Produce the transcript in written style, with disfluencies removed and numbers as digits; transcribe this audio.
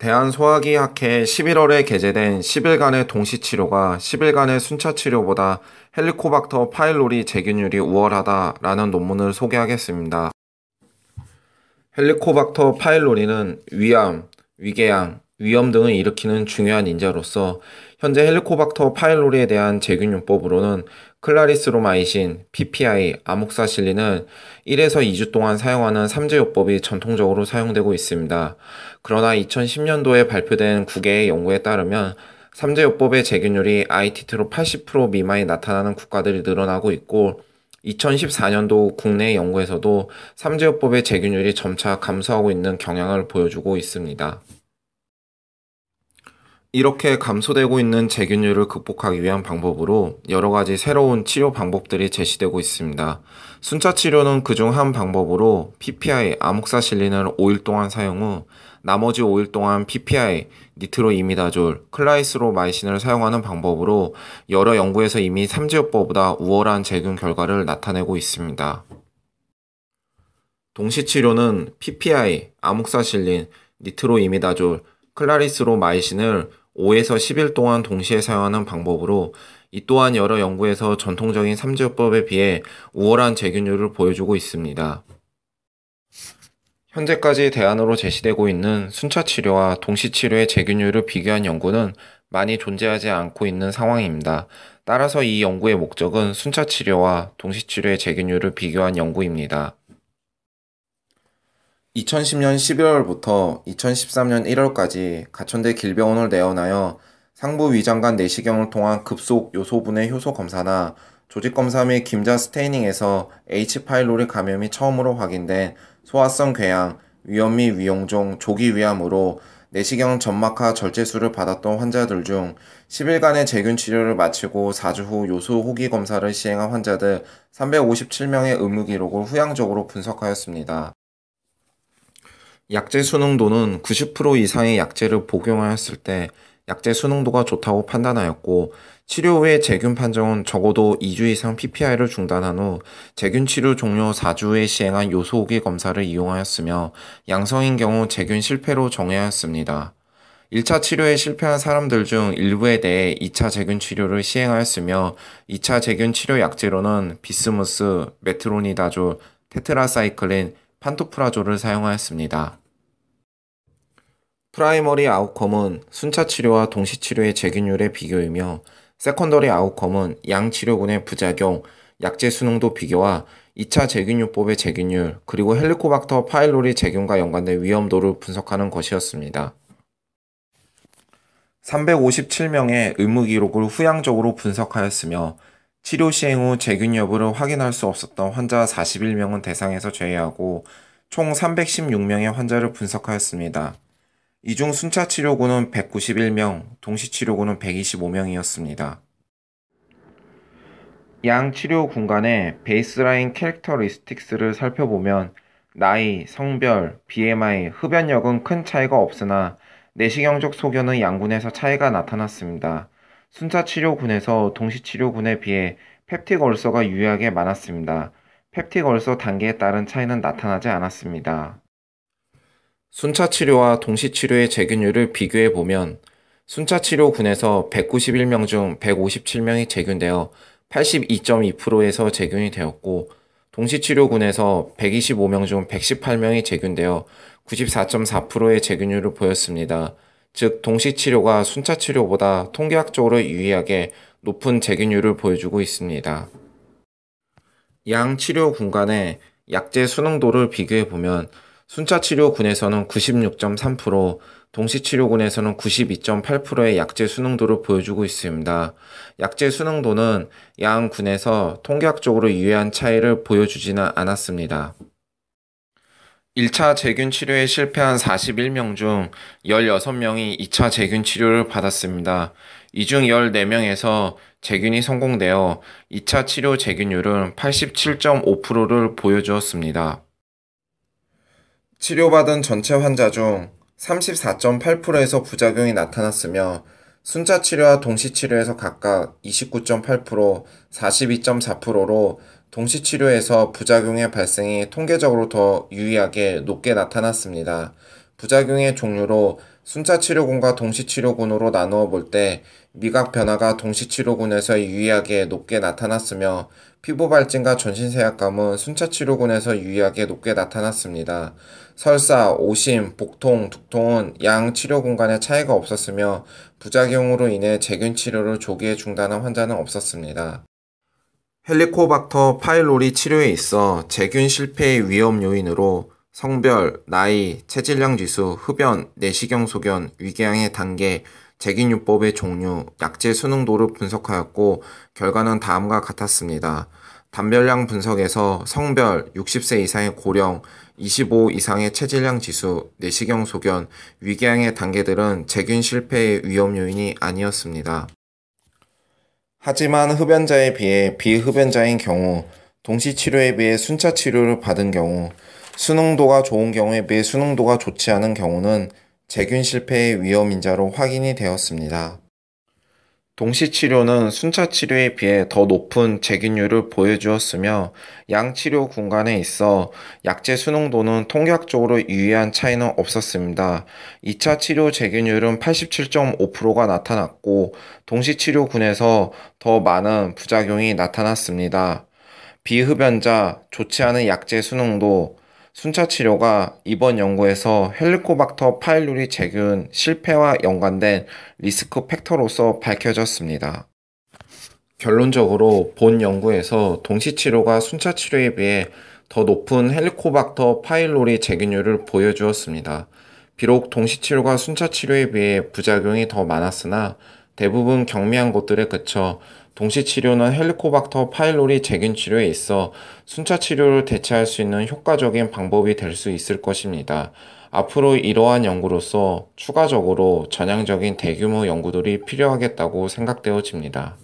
대한소화기학회 11월에 게재된 10일간의 동시치료가 10일간의 순차치료보다 헬리코박터 파일로리 제균율이 우월하다라는 논문을 소개하겠습니다. 헬리코박터 파일로리는 위암, 위궤양, 위염 등을 일으키는 중요한 인자로서 현재 헬리코박터 파일로리에 대한 제균요법으로는 클라리스로마이신, PPI, 아목사실린을 1에서 2주 동안 사용하는 3제요법이 전통적으로 사용되고 있습니다. 그러나 2010년도에 발표된 9개의 연구에 따르면 3제요법의 제균율이 ITT로 80% 미만이 나타나는 국가들이 늘어나고 있고 2014년도 국내 연구에서도 3제요법의 제균율이 점차 감소하고 있는 경향을 보여주고 있습니다. 이렇게 감소되고 있는 제균율을 극복하기 위한 방법으로 여러 가지 새로운 치료 방법들이 제시되고 있습니다. 순차 치료는 그중 한 방법으로 PPI, 아목사실린을 5일 동안 사용 후 나머지 5일 동안 PPI, 니트로이미다졸, 클라이스로마이신을 사용하는 방법으로 여러 연구에서 이미 3제요법보다 우월한 제균 결과를 나타내고 있습니다. 동시치료는 PPI, 아목사실린, 니트로이미다졸, 클라리스로마이신을 5에서 10일 동안 동시에 사용하는 방법으로 이 또한 여러 연구에서 전통적인 3제요법에 비해 우월한 제균율을 보여주고 있습니다. 현재까지 대안으로 제시되고 있는 순차치료와 동시치료의 제균율을 비교한 연구는 많이 존재하지 않고 있는 상황입니다. 따라서 이 연구의 목적은 순차치료와 동시치료의 제균율을 비교한 연구입니다. 2010년 11월부터 2013년 1월까지 가천대 길병원을 내원하여 상부 위장관 내시경을 통한 급속 요소분해 효소 검사나 조직검사 및 김자 스테이닝에서 H 파일로리 감염이 처음으로 확인된 소화성 궤양, 위염 및 위용종, 조기 위암으로 내시경 점막하 절제술을 받았던 환자들 중 10일간의 제균 치료를 마치고 4주 후 요소 호기 검사를 시행한 환자들 357명의 의무 기록을 후양적으로 분석하였습니다. 약제 수능도는 90% 이상의 약제를 복용하였을 때 약제 수능도가 좋다고 판단하였고 치료 후의 제균 판정은 적어도 2주 이상 PPI를 중단한 후 제균 치료 종료 4주 후에 시행한 요소호기 검사를 이용하였으며 양성인 경우 제균 실패로 정의하였습니다. 1차 치료에 실패한 사람들 중 일부에 대해 2차 제균 치료를 시행하였으며 2차 제균 치료 약제로는 비스무스, 메트로니다졸, 테트라사이클린, 판토프라졸을 사용하였습니다. 프라이머리 아웃컴은 순차 치료와 동시 치료의 제균율의 비교이며 세컨더리 아웃컴은 양 치료군의 부작용, 약제 수능도 비교와 2차 제균요법의 제균율, 그리고 헬리코박터 파일로리 제균과 연관된 위험도를 분석하는 것이었습니다. 357명의 의무 기록을 후양적으로 분석하였으며 치료 시행 후 제균 여부를 확인할 수 없었던 환자 41명은 대상에서 제외하고 총 316명의 환자를 분석하였습니다. 이 중 순차 치료군은 191명, 동시 치료군은 125명이었습니다. 양 치료군 간의 베이스라인 캐릭터리스틱스를 살펴보면 나이, 성별, BMI, 흡연력은 큰 차이가 없으나 내시경적 소견의 양군에서 차이가 나타났습니다. 순차 치료군에서 동시 치료군에 비해 펩틱 얼서가 유의하게 많았습니다. 펩틱 얼서 단계에 따른 차이는 나타나지 않았습니다. 순차 치료와 동시 치료의 제균율을 비교해 보면 순차 치료군에서 191명 중 157명이 제균되어 82.2%에서 제균이 되었고 동시 치료군에서 125명 중 118명이 제균되어 94.4%의 제균율을 보였습니다. 즉 동시 치료가 순차 치료보다 통계학적으로 유의하게 높은 제균율을 보여주고 있습니다. 양 치료군 간의 약제 수능도를 비교해 보면 순차 치료군에서는 96.3%, 동시 치료군에서는 92.8%의 약제 수능도를 보여주고 있습니다. 약제 수능도는 양 군에서 통계학적으로 유의한 차이를 보여주지는 않았습니다. 1차 제균 치료에 실패한 41명 중 16명이 2차 제균 치료를 받았습니다. 이 중 14명에서 제균이 성공되어 2차 치료 제균율은 87.5%를 보여주었습니다. 치료받은 전체 환자 중 34.8%에서 부작용이 나타났으며 순차 치료와 동시 치료에서 각각 29.8%, 42.4%로 동시 치료에서 부작용의 발생이 통계적으로 더 유의하게 높게 나타났습니다. 부작용의 종류로 순차치료군과 동시치료군으로 나누어 볼 때 미각 변화가 동시치료군에서 유의하게 높게 나타났으며 피부 발진과 전신세약감은 순차치료군에서 유의하게 높게 나타났습니다. 설사, 오심, 복통, 두통은 양 치료군 간의 차이가 없었으며 부작용으로 인해 재균 치료를 조기에 중단한 환자는 없었습니다. 헬리코박터 파일로리 치료에 있어 재균 실패의 위험 요인으로 성별, 나이, 체질량 지수, 흡연, 내시경 소견, 위궤양의 단계, 재균요법의 종류, 약제 수능도를 분석하였고 결과는 다음과 같았습니다. 단별량 분석에서 성별, 60세 이상의 고령, 25 이상의 체질량 지수, 내시경 소견, 위궤양의 단계들은 재균 실패의 위험 요인이 아니었습니다. 하지만 흡연자에 비해 비흡연자인 경우, 동시치료에 비해 순차치료를 받은 경우, 수능도가 좋은 경우에 비해 수능도가 좋지 않은 경우는 재균 실패의 위험인자로 확인이 되었습니다. 동시치료는 순차치료에 비해 더 높은 재균율을 보여주었으며 양치료 군간에 있어 약제 수능도는 통계학적으로 유의한 차이는 없었습니다. 2차 치료 재균율은 87.5%가 나타났고 동시치료군에서 더 많은 부작용이 나타났습니다. 비흡연자, 좋지 않은 약제 수능도, 순차치료가 이번 연구에서 헬리코박터 파일로리 재균 실패와 연관된 리스크 팩터로서 밝혀졌습니다. 결론적으로 본 연구에서 동시치료가 순차치료에 비해 더 높은 헬리코박터 파일로리 재균율을 보여주었습니다. 비록 동시치료가 순차치료에 비해 부작용이 더 많았으나 대부분 경미한 것들에 그쳐 동시치료는 헬리코박터 파일로리 재균 치료에 있어 순차치료를 대체할 수 있는 효과적인 방법이 될 수 있을 것입니다. 앞으로 이러한 연구로서 추가적으로 전향적인 대규모 연구들이 필요하겠다고 생각되어집니다.